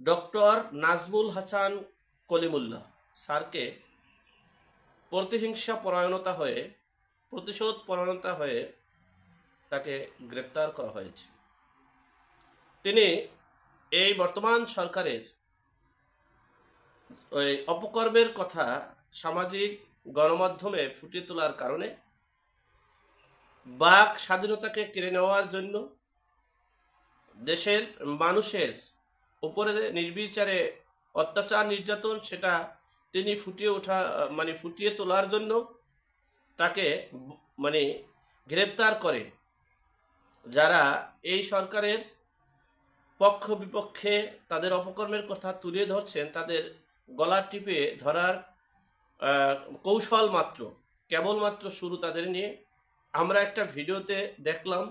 Doctor Nazmul Hasan Kalimullah স্যারকে প্রতিশোধ পরায়ণতা হয়ে তাকে গ্রেপ্তার করা হয়েছে। তিনি এই বর্তমান সরকারের ওই অপকর্মের কথা সামাজিক গণমাধ্যমে ফুটিয়ে তোলার কারণে বাক স্বাধীনতাকে কেড়ে নেওয়ার জন্য দেশের মানুষের উপরে নির্বিচারে অত্যাচার নির্যাতন সেটা তিনি ফুটিয়ে তোলার জন্য তাকে গ্রেপ্তার করে যারা এই সরকারের পক্ষ বিপক্ষে তাদের অপকর্মের কথা তুলে ধরছেন তাদের গলা টিপে ধরার কেবলমাত্র শুরু তাদের নিয়ে। আমরা একটা ভিডিওতে দেখলাম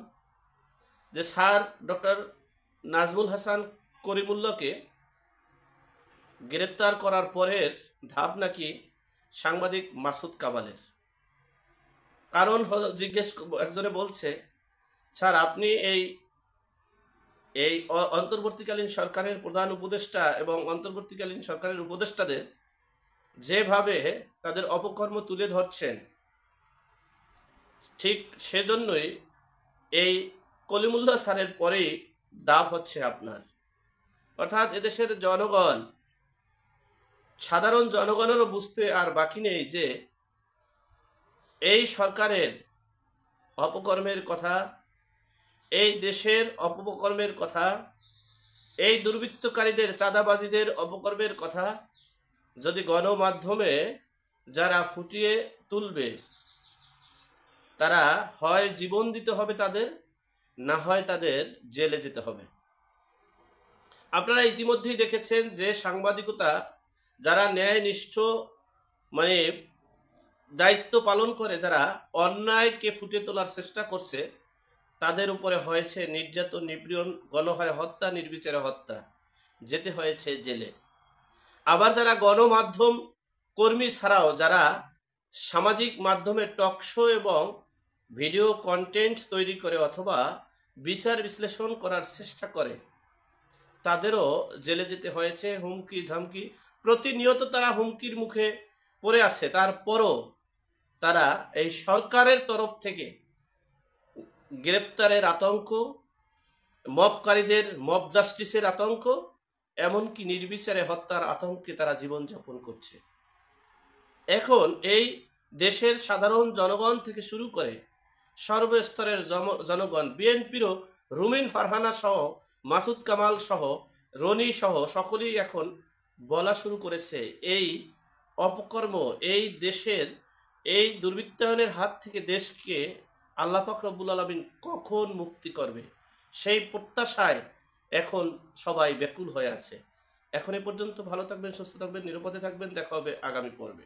যে স্যার ডক্টর নাজমুল হাসান করিমুল্লাহকে গ্রেপ্তার করার পরের ধাপ নাকি সাংবাদিক মাসুদ কামালের। কারণ একজনে বলছে, স্যার আপনি এই অন্তর্বর্তীকালীন সরকারের প্রধান উপদেষ্টা এবং অন্তর্বর্তীকালীন সরকারের উপদেষ্টাদের যেভাবে তাদের অপকর্ম তুলে ধরছেন, ঠিক সেজন্যই এই কলিমুল্লাহ স্যারের পরেই দাব হচ্ছে আপনার। অর্থাৎ এদেশের জনগণ, সাধারণ জনগণেরও বুঝতে আর বাকি নেই যে এই সরকারের অপকর্মের কথা, এই দেশের অপকর্মের কথা, এই দুর্বৃত্তকারীদের চাঁদাবাজিদের অপকর্মের কথা যদি গণমাধ্যমে যারা ফুটিয়ে তুলবে তারা হয় জীবন দিতে হবে তাদের, না হয় তাদের জেলে যেতে হবে। আপনারা ইতিমধ্যেই দেখেছেন যে সাংবাদিকতা যারা ন্যায়নিষ্ঠ দায়িত্ব পালন করে, যারা অন্যায়কে ফুটিয়ে তোলার চেষ্টা করছে, তাদের উপরে হয়েছে নির্যাতন, নিপীড়ন, গণহারে হত্যা, নির্বিচারে হত্যা, যেতে হয়েছে জেলে। আবার যারা গণমাধ্যম কর্মী ছাড়াও যারা সামাজিক মাধ্যমে টকশো এবং ভিডিও কন্টেন্ট তৈরি করে অথবা বিচার বিশ্লেষণ করার চেষ্টা করে, তাদেরও জেলে যেতে হয়েছে। হুমকি ধামকি প্রতিনিয়ত তারা হুমকির মুখে পড়ে আছে। তারপরও তারা এই সরকারের তরফ থেকে গ্রেপ্তারের আতঙ্ক, মবকারীদের মব জাস্টিসের আতঙ্ক, এমনকি নির্বিচারে হত্যার আতঙ্কে তারা জীবনযাপন করছে। এখন এই দেশের সাধারণ জনগণ থেকে শুরু করে সর্বস্তরের জনগণ, বিএনপিরও রুমিন ফারহানা সহ, মাসুদ কামাল সহ, রনি সহ সকলেই এখন বলা শুরু করেছে এই অপকর্ম, এই দেশের এই দুর্বৃত্তায়নের হাত থেকে দেশকে আল্লাহ পাক রব্বুল আলামিন কখন মুক্তি করবে, সেই প্রত্যাশায় এখন সবাই ব্যাকুল হয়ে আছে। এখন এ পর্যন্ত। ভালো থাকবেন, সুস্থ থাকবেন, নিরাপদে থাকবেন। দেখা হবে আগামী পর্বে।